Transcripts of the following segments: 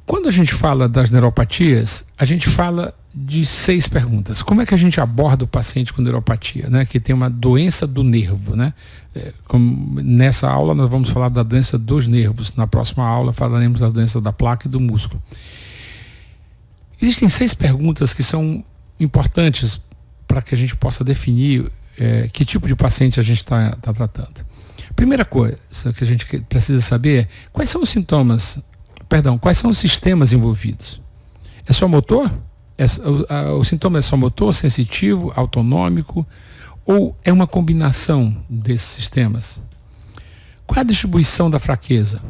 Quando a gente fala das neuropatias, a gente fala de 6 perguntas. Como é que a gente aborda o paciente com neuropatia, né? Que tem uma doença do nervo, né? Nessa aula nós vamos falar da doença dos nervos. Na próxima aula falaremos da doença da placa e do músculo. Existem 6 perguntas que são importantes para que a gente possa definir que tipo de paciente a gente está tratando. Primeira coisa que a gente precisa saber é quais são os sintomas, quais são os sistemas envolvidos. É só motor? O sintoma é só motor, sensitivo, autonômico, ou é uma combinação desses sistemas? Qual é a distribuição da fraqueza?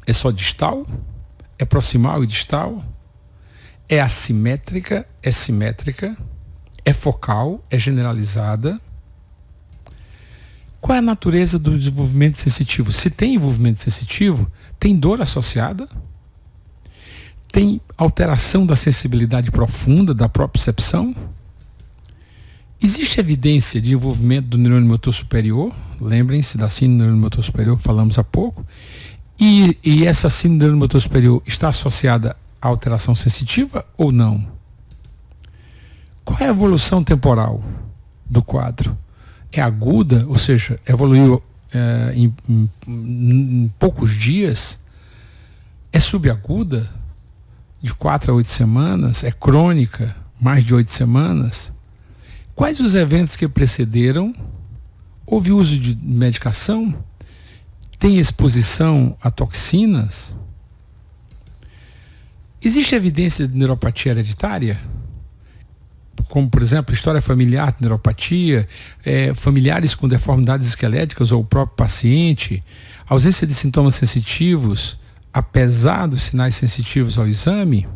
É só distal? É proximal e distal? É assimétrica? É simétrica? É focal? É generalizada? Qual é a natureza do desenvolvimento sensitivo? Se tem envolvimento sensitivo, tem dor associada? Tem alteração da sensibilidade profunda, da propriocepção? Existe evidência de envolvimento do neurônio motor superior? Lembrem-se da síndrome do neurônio motor superior que falamos há pouco. E essa síndrome do neurônio motor superior está associada à alteração sensitiva ou não? Qual é a evolução temporal do quadro? É aguda, ou seja, evoluiu em poucos dias? É subaguda, de 4 a 8 semanas? É crônica, mais de 8 semanas? Quais os eventos que precederam? Houve uso de medicação? Tem exposição a toxinas? Existe evidência de neuropatia hereditária? Como, por exemplo, história familiar de neuropatia, familiares com deformidades esqueléticas ou o próprio paciente, ausência de sintomas sensitivos, apesar dos sinais sensitivos ao exame.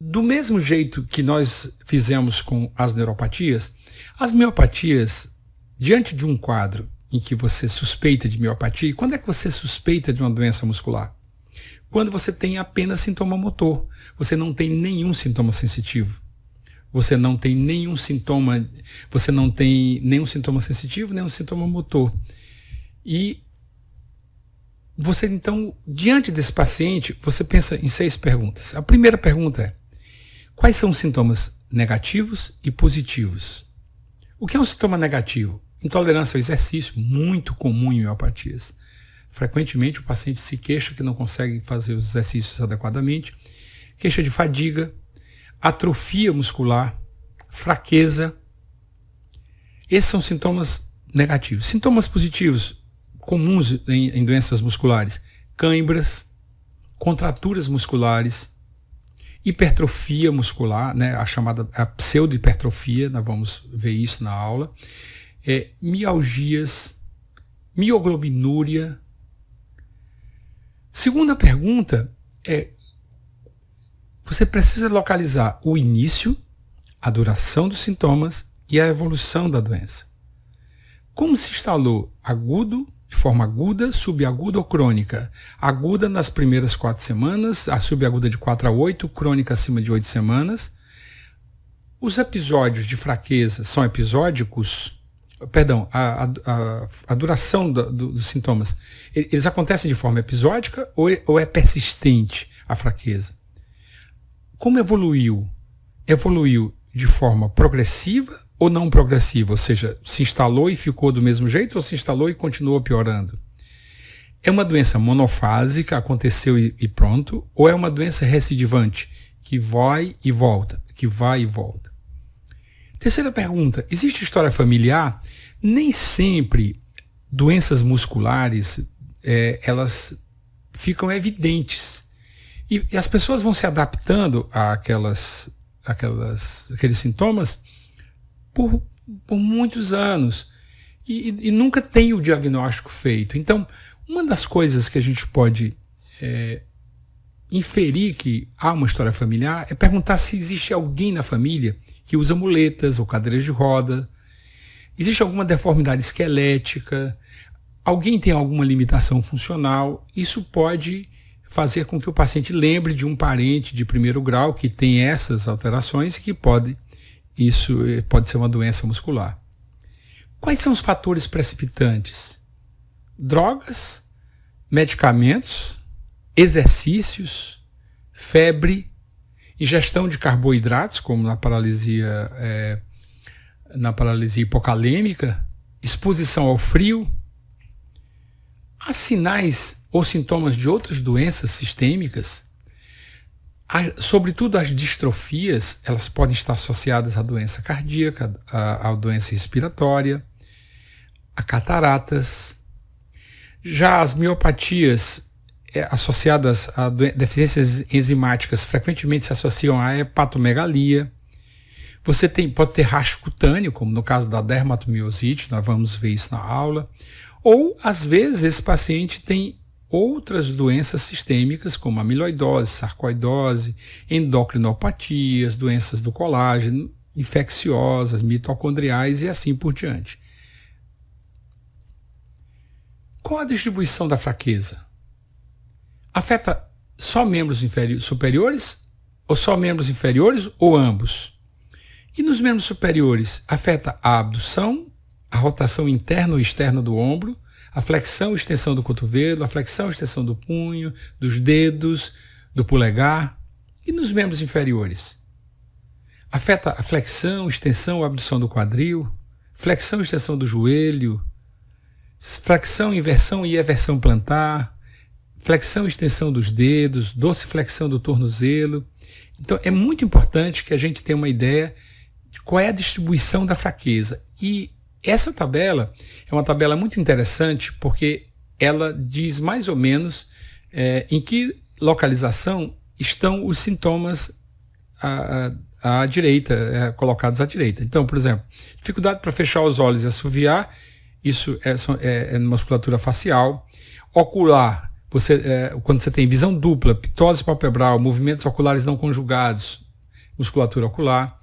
Do mesmo jeito que nós fizemos com as neuropatias, as miopatias, diante de um quadro em que você suspeita de miopatia, e quando é que você suspeita de uma doença muscular? Quando você tem apenas sintoma motor, você não tem nenhum sintoma sensitivo. Você não tem nenhum sintoma sensitivo, nenhum sintoma motor. E você, então, diante desse paciente, você pensa em 6 perguntas. A primeira pergunta é: quais são os sintomas negativos e positivos? O que é um sintoma negativo? Intolerância ao exercício, muito comum em miopatias. Frequentemente o paciente se queixa que não consegue fazer os exercícios adequadamente, queixa de fadiga, atrofia muscular, fraqueza. Esses são sintomas negativos. Sintomas positivos, comuns em doenças musculares: cãibras, contraturas musculares, hipertrofia muscular, né, a pseudohipertrofia, nós vamos ver isso na aula, mialgias, mioglobinuria. Segunda pergunta é: você precisa localizar o início, a duração dos sintomas e a evolução da doença. Como se instalou? Agudo, de forma aguda, subaguda ou crônica? Aguda nas primeiras 4 semanas, a subaguda de 4 a 8, crônica acima de 8 semanas. Os episódios de fraqueza são episódicos? Perdão, a duração dos sintomas, eles acontecem de forma episódica ou é persistente a fraqueza? Como evoluiu? Evoluiu de forma progressiva ou não progressiva? Ou seja, se instalou e ficou do mesmo jeito ou se instalou e continuou piorando? É uma doença monofásica, aconteceu e pronto, ou é uma doença recidivante, que vai e volta, que vai e volta? Terceira pergunta: existe história familiar? Nem sempre doenças musculares elas ficam evidentes. E as pessoas vão se adaptando àqueles sintomas por muitos anos e nunca tem o diagnóstico feito. Então, uma das coisas que a gente pode inferir que há uma história familiar é perguntar se existe alguém na família que usa muletas ou cadeiras de roda, existe alguma deformidade esquelética, alguém tem alguma limitação funcional. Isso pode fazer com que o paciente lembre de um parente de primeiro grau que tem essas alterações e que isso pode ser uma doença muscular. Quais são os fatores precipitantes? Drogas, medicamentos, exercícios, febre, ingestão de carboidratos, como na paralisia hipocalêmica, exposição ao frio. Há sinais ou sintomas de outras doenças sistêmicas, sobretudo as distrofias, elas podem estar associadas à doença cardíaca, à doença respiratória, a cataratas. Já as miopatias associadas a deficiências enzimáticas frequentemente se associam à hepatomegalia. Você pode ter rastro cutâneo, como no caso da dermatomiosite, nós vamos ver isso na aula. Ou, às vezes, esse paciente tem outras doenças sistêmicas, como amiloidose, sarcoidose, endocrinopatias, doenças do colágeno, infecciosas, mitocondriais e assim por diante. Qual a distribuição da fraqueza? Afeta só membros superiores? Ou só membros inferiores? Ou ambos? E nos membros superiores, afeta a abdução, a rotação interna ou externa do ombro, a flexão e extensão do cotovelo, a flexão e extensão do punho, dos dedos, do polegar. E nos membros inferiores? Afeta a flexão, extensão ou abdução do quadril, flexão e extensão do joelho, flexão, inversão e eversão plantar, flexão e extensão dos dedos, dorsiflexão do tornozelo. Então é muito importante que a gente tenha uma ideia de qual é a distribuição da fraqueza. E essa tabela é uma tabela muito interessante porque ela diz mais ou menos em que localização estão os sintomas à direita, colocados à direita. Então, por exemplo, dificuldade para fechar os olhos e assoviar, isso é musculatura facial. Ocular, quando você tem visão dupla, ptose palpebral, movimentos oculares não conjugados, musculatura ocular.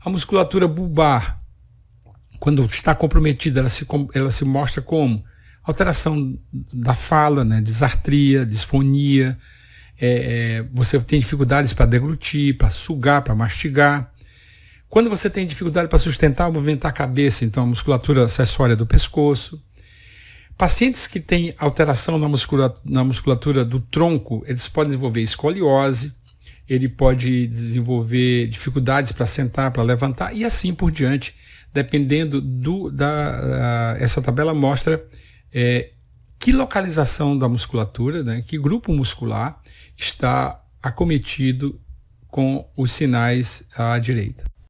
A musculatura bulbar, quando está comprometida, ela se mostra como alteração da fala, né, disartria, disfonia, você tem dificuldades para deglutir, para sugar, para mastigar. Quando você tem dificuldade para sustentar ou movimentar a cabeça, então a musculatura acessória do pescoço. Pacientes que têm alteração na musculatura do tronco, eles podem desenvolver escoliose, ele pode desenvolver dificuldades para sentar, para levantar e assim por diante, dependendo essa tabela mostra que localização da musculatura, né, que grupo muscular está acometido com os sinais à direita.